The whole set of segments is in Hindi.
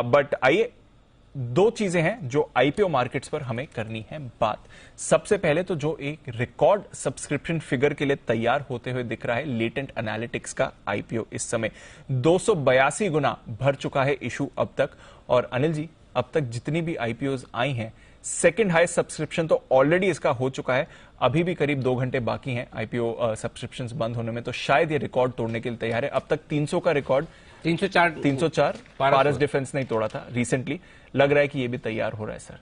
बट आइए, दो चीजें हैं जो आईपीओ मार्केट्स पर हमें करनी है बात। सबसे पहले तो जो एक रिकॉर्ड सब्सक्रिप्शन फिगर के लिए तैयार होते हुए दिख रहा है लेटेंट एनालिटिक्स का आईपीओ, इस समय 282 गुना भर चुका है इशू अब तक। और अनिल जी, अब तक जितनी भी आईपीओज आई हैं, सेकंड हाईएस्ट सब्सक्रिप्शन तो ऑलरेडी इसका हो चुका है। अभी भी करीब 2 घंटे बाकी हैं आईपीओ सब्सक्रिप्शंस बंद होने में, तो शायद ये रिकॉर्ड तोड़ने के लिए तैयार है। अब तक 300 का रिकॉर्ड 304 पारस डिफेंस नहीं तोड़ा था रिसेंटली, लग रहा है कि ये भी तैयार हो रहा है सर।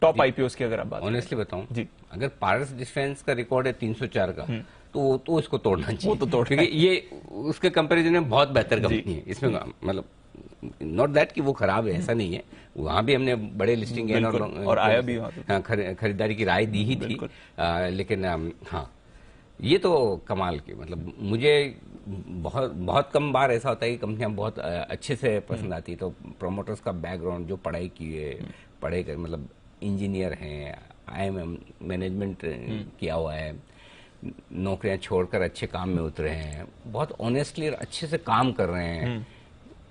टॉप आईपीओस की अगर आप बात ऑनेस्टली बताऊं जी, अगर पारस डिफेंस का रिकॉर्ड है 304 का, तो वो तो इसको तोड़ना चाहिए। वो तो तोड़, क्योंकि ये उसके कंपैरिजन में बहुत बेहतर कंपनी है। इसमें मतलब नॉट दैट कि वो खराब है, ऐसा नहीं है। वहां भी हमने बड़े लिस्टिंग गेन और आया भी वहां खरीदारी की राय दी ही थी। लेकिन हाँ, ये तो कमाल की, मतलब मुझे बहुत बहुत कम बार ऐसा होता है कि कंपनियां बहुत अच्छे से पसंद आती है। तो प्रोमोटर्स का बैकग्राउंड, जो पढ़ाई की है, पढ़ाई कर मतलब इंजीनियर हैं, आईएमएम मैनेजमेंट किया हुआ है, नौकरियां छोड़कर अच्छे काम में उतरे हैं, बहुत ऑनेस्टली और अच्छे से काम कर रहे हैं।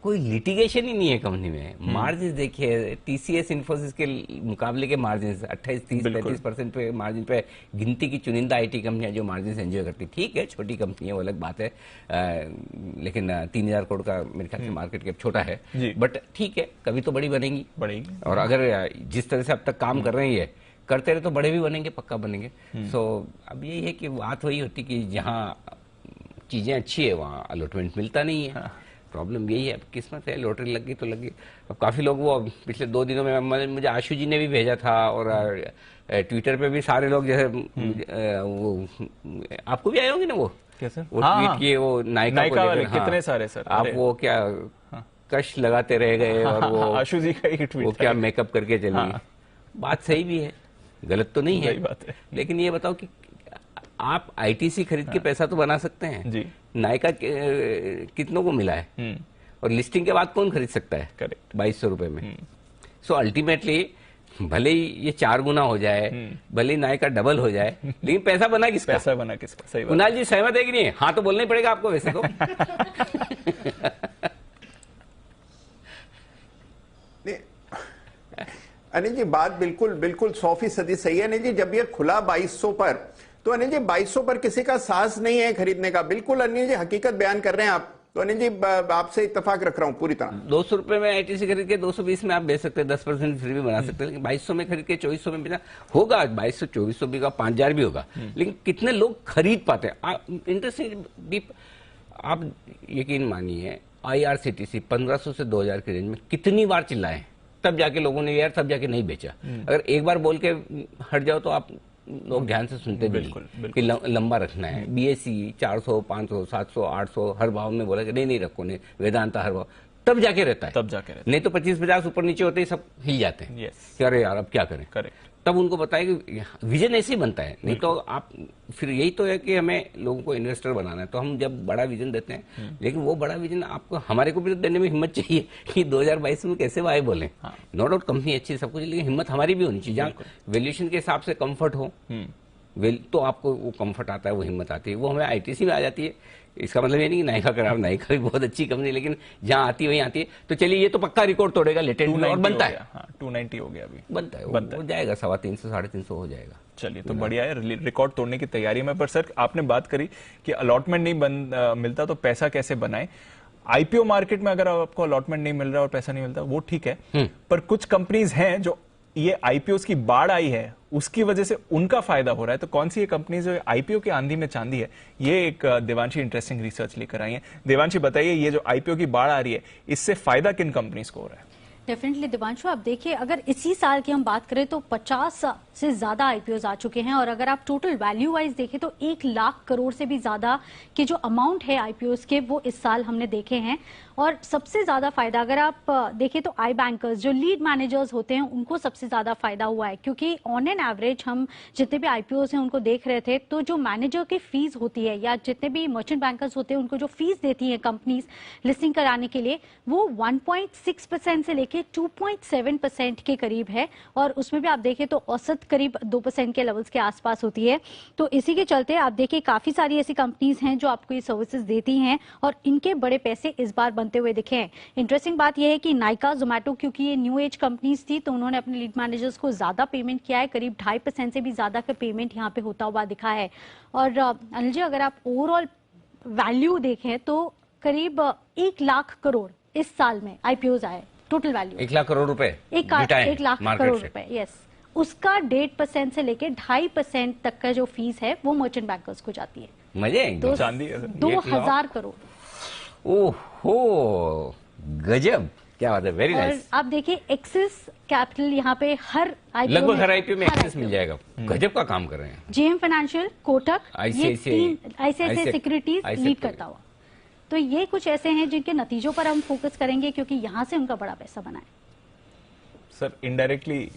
कोई लिटिगेशन ही नहीं है कंपनी में। मार्जिन देखिए, टीसीएस इन्फोसिस के मुकाबले के मार्जिन 28, 30, 35% पे मार्जिन पे गिनती की चुनिंदा आईटी कंपनियां जो मार्जिन एंजॉय करती। ठीक है, छोटी कंपनी है, वो अलग बात है, लेकिन 3000 करोड़ का मेरे ख्याल से मार्केट कैप छोटा है, बट ठीक है, कभी तो बड़ी बनेगी। और अगर जिस तरह से अब तक काम कर रही है, करते रहे तो बड़े भी बनेंगे, पक्का बनेंगे। सो अब यही है कि बात वही होती कि जहाँ चीजें अच्छी है वहाँ अलॉटमेंट मिलता नहीं है। प्रॉब्लम यही है, अब किस्मत है, लॉटरी लग गई तो लग गई। अब काफी लोग, वो पिछले 2 दिनों में मुझे आशु जी ने भी भेजा था, और ट्विटर पे भी सारे लोग जैसे वो आपको भी आए होंगे ना, वो कैसे वो ट्वीट किए, वो नायका वाले कितने सारे सर, आप वो क्या कश लगाते रह गए, और वो आशु जी का ही ट्वीट, वो क्या मेकअप करके चली। बात सही भी है, गलत तो नहीं है, बात है। लेकिन ये बताओ कि आप आईटीसी खरीद के पैसा तो बना सकते हैं जी। नायका कितनों को मिला है, और लिस्टिंग के बाद कौन खरीद सकता है? करेक्ट, 2200 रुपए में। सो अल्टीमेटली भले ही ये 4 गुना हो जाए, भले ही नायका डबल हो जाए, लेकिन पैसा बना किसका? पैसा बना किसका? सही बात। कुणाल जी सहमत है कि नहीं? हाँ तो बोलना ही पड़ेगा आपको वैसे तो। अनिल जी बात बिल्कुल 100% सही है। अनिल जी, जब ये खुला 2200 पर, तो अनिल जी 2200 पर किसी का साहस नहीं है खरीदने का। बिल्कुल अनिल जी हकीकत बयान कर रहे हैं आप। तो अनिल जी आपसे इत्तेफाक रख रहा हूं पूरी तरह। 200 रुपए में आईटीसी खरीद के 220 में आप बेच सकते हैं, 10% फ्री भी बना सकते हैं। लेकिन 2200 में खरीद के 2400 में बेचना होगा, 2200 2400 भी होगा, 5000 भी होगा, लेकिन कितने लोग खरीद पाते हैं? इंटरेस्टिंग डीप, आप यकीन मानिए आईआरसीटीसी 1500 से 2000 के रेंज में कितनी बार चिल्लाए, तब जाके लोगों ने यार तब जाके नहीं बेचा। अगर एक बार बोल के हट जाओ तो आप लोग ध्यान से सुनते भी नहीं कि लंबा रखना है। बीएससी 400, 500, 700, 800 हर भाव में बोला कि नहीं रखो, नहीं वेदांता हर भाव, तब जाके रहता है, नहीं तो 25-50 ऊपर नीचे होते ही सब हिल जाते हैं। अरे यार अब क्या करें? करेक्ट, तब उनको बताया कि विजन ऐसे ही बनता है। नहीं तो आप फिर यही तो है कि हमें लोगों को इन्वेस्टर बनाना है, तो हम जब बड़ा विजन देते हैं, लेकिन वो बड़ा विजन आपको हमारे को भी देने में हिम्मत चाहिए कि 2022 में कैसे वाए बोले। नो डाउट कंपनी अच्छी सब कुछ, लेकिन हिम्मत हमारी भी होनी चाहिए। जहाँ वैल्यूएशन के हिसाब से कंफर्ट हो, तो आपको वो कंफर्ट आता है, वो हिम्मत आती है, वो हमें आईटीसी में आ जाती है। इसका मतलब ये नहीं कि नायका खराब, नायका भी बहुत अच्छी कंपनी, लेकिन जहां आती है वहीं आती है। तो चलिए, ये तो पक्का रिकॉर्ड तोड़ेगा लेटेंट में, और बनता है। 290 हो गया अभी, बनता है, हो जाएगा 350, 350 हो जाएगा। चलिए, तो बढ़िया है, रिकॉर्ड तोड़ने की तैयारी में। पर सर आपने बात करी कि अलॉटमेंट नहीं मिलता तो पैसा कैसे बनाए। आईपीओ मार्केट में अगर आपको अलॉटमेंट नहीं मिल रहा और पैसा नहीं मिलता, वो ठीक है, पर कुछ कंपनीज हैं जो ये आईपीओ की बाढ़ आई है उसकी वजह से उनका फायदा हो रहा है। तो कौन सी ये कंपनी जो आईपीओ की आंधी में चांदी है, ये एक देवांशी इंटरेस्टिंग रिसर्च लेकर आई है। देवांशी बताइए, ये जो आईपीओ की बाढ़ आ रही है, इससे फायदा किन कंपनीज को हो रहा है? डेफिनेटली दिवांशु, आप देखिए, अगर इसी साल की हम बात करें तो 50 से ज्यादा आईपीओज आ चुके हैं, और अगर आप टोटल वैल्यू वाइज देखें तो 1 लाख करोड़ से भी ज्यादा के जो अमाउंट है आईपीओज के, वो इस साल हमने देखे हैं। और सबसे ज्यादा फायदा अगर आप देखें तो आई बैंकर्स जो लीड मैनेजर्स होते हैं उनको सबसे ज्यादा फायदा हुआ है, क्योंकि ऑन एन एवरेज हम जितने भी आईपीओज हैं उनको देख रहे थे, तो जो मैनेजर की फीस होती है या जितने भी मर्चेंट बैंकर्स होते हैं उनको जो फीस देती है कंपनीज लिस्टिंग कराने के लिए, वो 1.6% से लेके 2.7% के करीब है, और उसमें भी आप देखें तो औसत करीब 2% के लेवल्स के आसपास होती है। तो इसी के चलते आप देखिए काफी सारी ऐसी कंपनीज हैं जो आपको ये सर्विसेज देती हैं, और इनके बड़े पैसे इस बार बंद बनते हुए दिखे हैं। इंटरेस्टिंग बात यह है कि नाइका, जोमेटो, क्योंकि ये न्यू एज कंपनीज थी तो उन्होंने अपने लीड मैनेजर्स को ज्यादा पेमेंट किया है, करीब 2.5% से भी ज्यादा का पेमेंट यहाँ पे होता हुआ दिखा है। और अनिल जी, अगर आप ओवरऑल वैल्यू देखें तो करीब 1 लाख करोड़ इस साल में आईपीओ आए, टोटल वैल्यू 1 लाख करोड़ रुपए 1 लाख करोड़ रुपए, यस। उसका 1.5% से लेकर 2.5% तक का जो फीस है वो मर्चेंट बैंकर्स को जाती है। मजे हैं तो चांदी 2000 करोड़। ओहो, गजब, क्या बात है, वेरी और नाइस। आप देखिए एक्सिस कैपिटल यहाँ पे हर आईपीओ लगभग हर आईपीओ में एक्सेस मिल जाएगा। गजब का काम कर रहे हैं। जेएम फाइनेंशियल, कोटक, ये तीन आईसीआईसीआई सिक्योरिटीज लीड करता हुआ। तो ये कुछ ऐसे हैं जिनके नतीजों पर हम फोकस करेंगे क्योंकि यहाँ से उनका बड़ा पैसा बना है। सर इनडायरेक्टली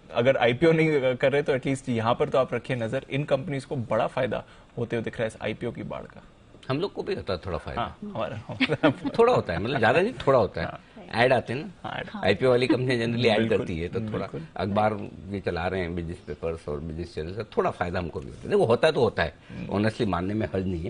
अगर आईपीओ नहीं कर रहे तो एटलीस्ट यहाँ पर तो आप रखिए नजर, इन कंपनीज को बड़ा फायदा होते हुए दिख रहा है इस आईपीओ की बाढ़ का। हम लोग को भी होता है थोड़ा फायदा। हाँ, हमारा थोड़ा होता है, मतलब ज्यादा नहीं, थोड़ा होता है। ऐड आते हैं ना, हाँ, आईपीओ वाली कंपनी जनरली ऐड बिल्कुल, करती है तो थोड़ा बिल्कुल। अखबार ये चला रहे हैं, बिजनेस पेपर्स और बिजनेस चैनल से थोड़ा फायदा हमको भी होता है। देखो होता है तो होता है, ऑनेस्टली मानने में हर्ज नहीं है।